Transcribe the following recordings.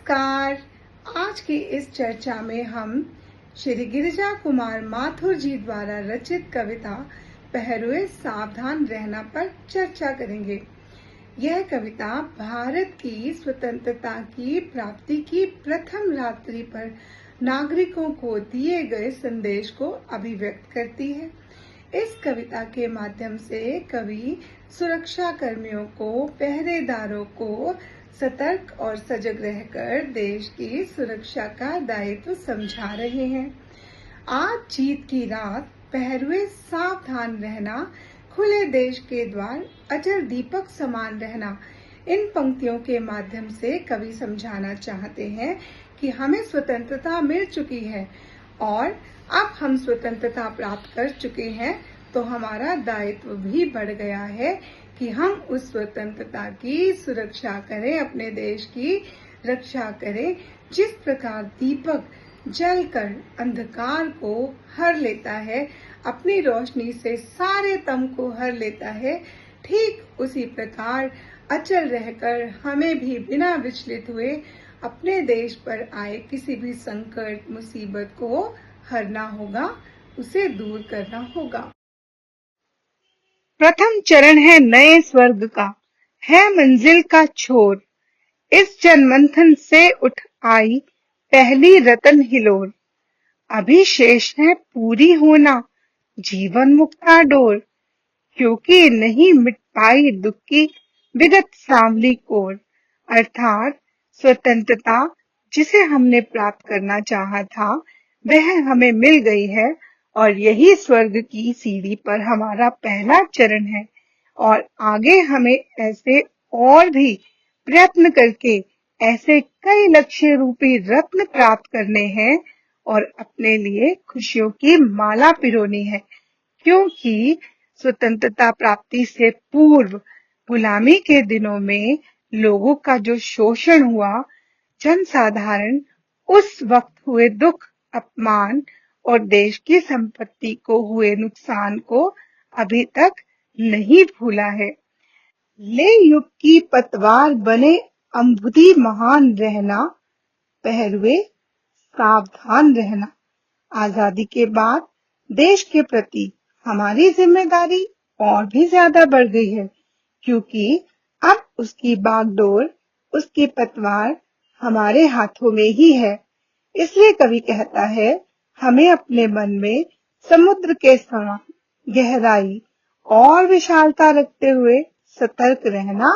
नमस्कार। आज की इस चर्चा में हम श्री गिरिजा कुमार माथुर जी द्वारा रचित कविता पहरुए सावधान रहना पर चर्चा करेंगे। यह कविता भारत की स्वतंत्रता की प्राप्ति की प्रथम रात्रि पर नागरिकों को दिए गए संदेश को अभिव्यक्त करती है। इस कविता के माध्यम से कवि सुरक्षा कर्मियों को, पहरेदारों को सतर्क और सजग रहकर देश की सुरक्षा का दायित्व समझा रहे हैं। आज जीत की रात पहरुए सावधान रहना, खुले देश के द्वार अजर दीपक समान रहना। इन पंक्तियों के माध्यम से कवि समझाना चाहते हैं कि हमें स्वतंत्रता मिल चुकी है और अब हम स्वतंत्रता प्राप्त कर चुके हैं तो हमारा दायित्व भी बढ़ गया है कि हम उस स्वतंत्रता की सुरक्षा करें, अपने देश की रक्षा करें। जिस प्रकार दीपक जलकर अंधकार को हर लेता है, अपनी रोशनी से सारे तम को हर लेता है, ठीक उसी प्रकार अचल रहकर हमें भी बिना विचलित हुए अपने देश पर आए किसी भी संकट, मुसीबत को हरना होगा, उसे दूर करना होगा। प्रथम चरण है नए स्वर्ग का, है मंजिल का छोर। इस जनमंथन से उठ आई पहली रतन हिलोर। अभी शेष है पूरी होना जीवन मुक्ता डोर, क्योंकि नहीं मिट पाई दुख की विगत सांवली कोर। अर्थात स्वतंत्रता जिसे हमने प्राप्त करना चाहा था वह हमें मिल गई है और यही स्वर्ग की सीढ़ी पर हमारा पहला चरण है। और आगे हमें ऐसे और भी प्रयत्न करके ऐसे कई लक्ष्य रूपी रत्न प्राप्त करने हैं और अपने लिए खुशियों की माला पिरोनी है, क्योंकि स्वतंत्रता प्राप्ति से पूर्व गुलामी के दिनों में लोगों का जो शोषण हुआ, जनसाधारण उस वक्त हुए दुख, अपमान और देश की संपत्ति को हुए नुकसान को अभी तक नहीं भूला है। ले युग की पतवार बने अम्बुदी महान रहना, पहरुए सावधान रहना। आजादी के बाद देश के प्रति हमारी जिम्मेदारी और भी ज्यादा बढ़ गई है, क्योंकि अब उसकी बागडोर, उसकी पतवार हमारे हाथों में ही है। इसलिए कवि कहता है, हमें अपने मन में समुद्र के समान गहराई और विशालता रखते हुए सतर्क रहना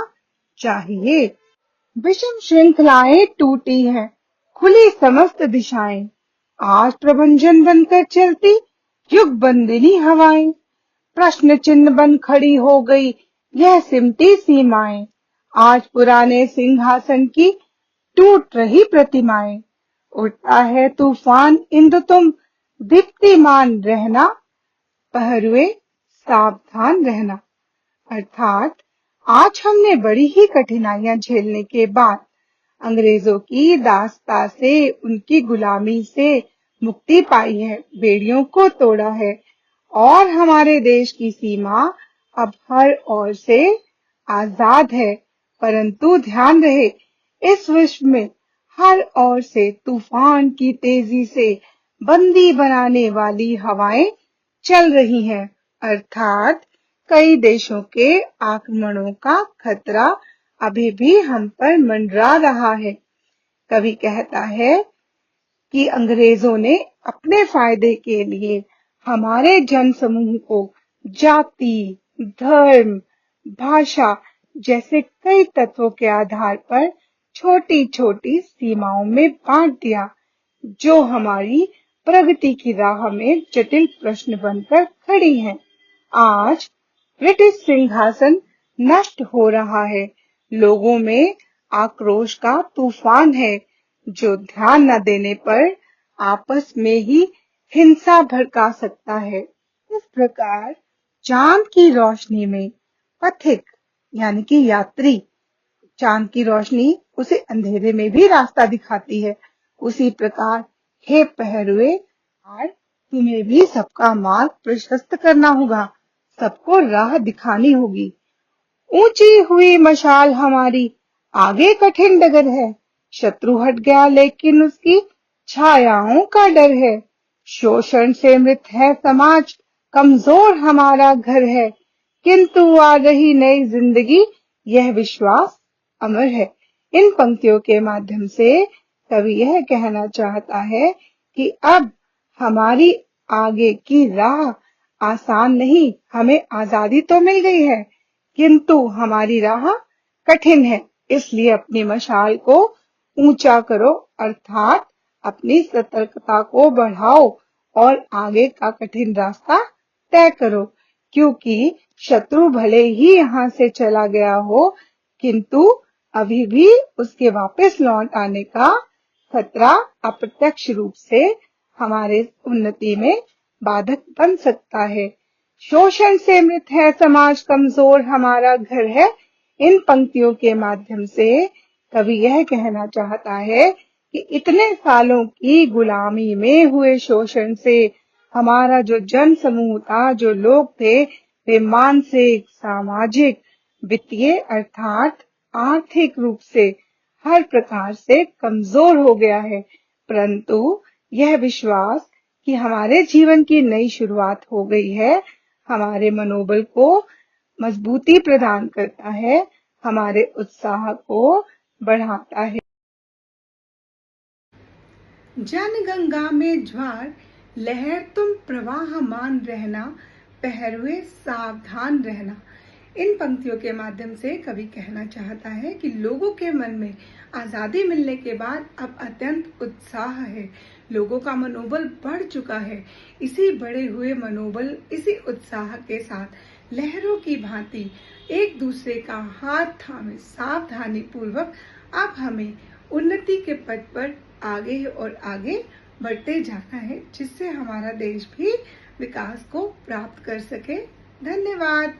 चाहिए। विषम श्रृंखलाएं टूटी हैं, खुली समस्त दिशाएं, आज प्रभंजन बनकर चलती युग बंदिनी हवाएं। प्रश्न चिन्ह बन खड़ी हो गई यह सिमटी सीमाएं, आज पुराने सिंहासन की टूट रही प्रतिमाएं। उठता है तूफान इंद्र तुम दीप्तिमान रहना, पहरुए सावधान रहना। अर्थात आज हमने बड़ी ही कठिनाइयां झेलने के बाद अंग्रेजों की दासता से, उनकी गुलामी से मुक्ति पाई है, बेड़ियों को तोड़ा है और हमारे देश की सीमा अब हर ओर से आजाद है। परंतु ध्यान रहे, इस विश्व में हर ओर से तूफान की तेजी से बंदी बनाने वाली हवाएं चल रही हैं। अर्थात कई देशों के आक्रमणों का खतरा अभी भी हम पर मंडरा रहा है। कवि कहता है कि अंग्रेजों ने अपने फायदे के लिए हमारे जन समूह को जाति, धर्म, भाषा जैसे कई तत्वों के आधार पर छोटी छोटी सीमाओं में बांट दिया, जो हमारी प्रगति की राह में जटिल प्रश्न बनकर खड़ी हैं। आज ब्रिटिश सिंहासन नष्ट हो रहा है, लोगों में आक्रोश का तूफान है, जो ध्यान न देने पर आपस में ही हिंसा भड़का सकता है। इस प्रकार चांद की रोशनी में पथिक यानी कि यात्री, चांद की रोशनी उसे अंधेरे में भी रास्ता दिखाती है, उसी प्रकार हे पहरुए, तुम्हें भी सबका मार्ग प्रशस्त करना होगा, सबको राह दिखानी होगी। ऊंची हुई मशाल हमारी, आगे कठिन डगर है, शत्रु हट गया लेकिन उसकी छायाओं का डर है। शोषण से मृत है समाज, कमजोर हमारा घर है, किंतु आ रही नई जिंदगी, यह विश्वास अमर है। इन पंक्तियों के माध्यम से कवि यह कहना चाहता है कि अब हमारी आगे की राह आसान नहीं, हमें आजादी तो मिल गई है, किंतु हमारी राह कठिन है। इसलिए अपनी मशाल को ऊंचा करो, अर्थात अपनी सतर्कता को बढ़ाओ और आगे का कठिन रास्ता तय करो, क्योंकि शत्रु भले ही यहाँ से चला गया हो, किंतु अभी भी उसके वापस लौट आने का खतरा अप्रत्यक्ष रूप से हमारे उन्नति में बाधक बन सकता है। शोषण से मृत है समाज, कमजोर हमारा घर है। इन पंक्तियों के माध्यम से कवि यह कहना चाहता है कि इतने सालों की गुलामी में हुए शोषण से हमारा जो जन समूह था, जो लोग थे, वे मानसिक, सामाजिक, वित्तीय अर्थात आर्थिक रूप से हर प्रकार से कमजोर हो गया है। परंतु यह विश्वास कि हमारे जीवन की नई शुरुआत हो गई है, हमारे मनोबल को मजबूती प्रदान करता है, हमारे उत्साह को बढ़ाता है। जन गंगा में ज्वार, लहर तुम प्रवाहमान रहना, पहरुए सावधान रहना। इन पंक्तियों के माध्यम से कवि कहना चाहता है कि लोगों के मन में आजादी मिलने के बाद अब अत्यंत उत्साह है, लोगों का मनोबल बढ़ चुका है। इसी बढ़े हुए मनोबल, इसी उत्साह के साथ लहरों की भांति एक दूसरे का हाथ थामे सावधानी पूर्वक अब हमें उन्नति के पथ पर आगे और आगे बढ़ते जाना है, जिससे हमारा देश भी विकास को प्राप्त कर सके। धन्यवाद।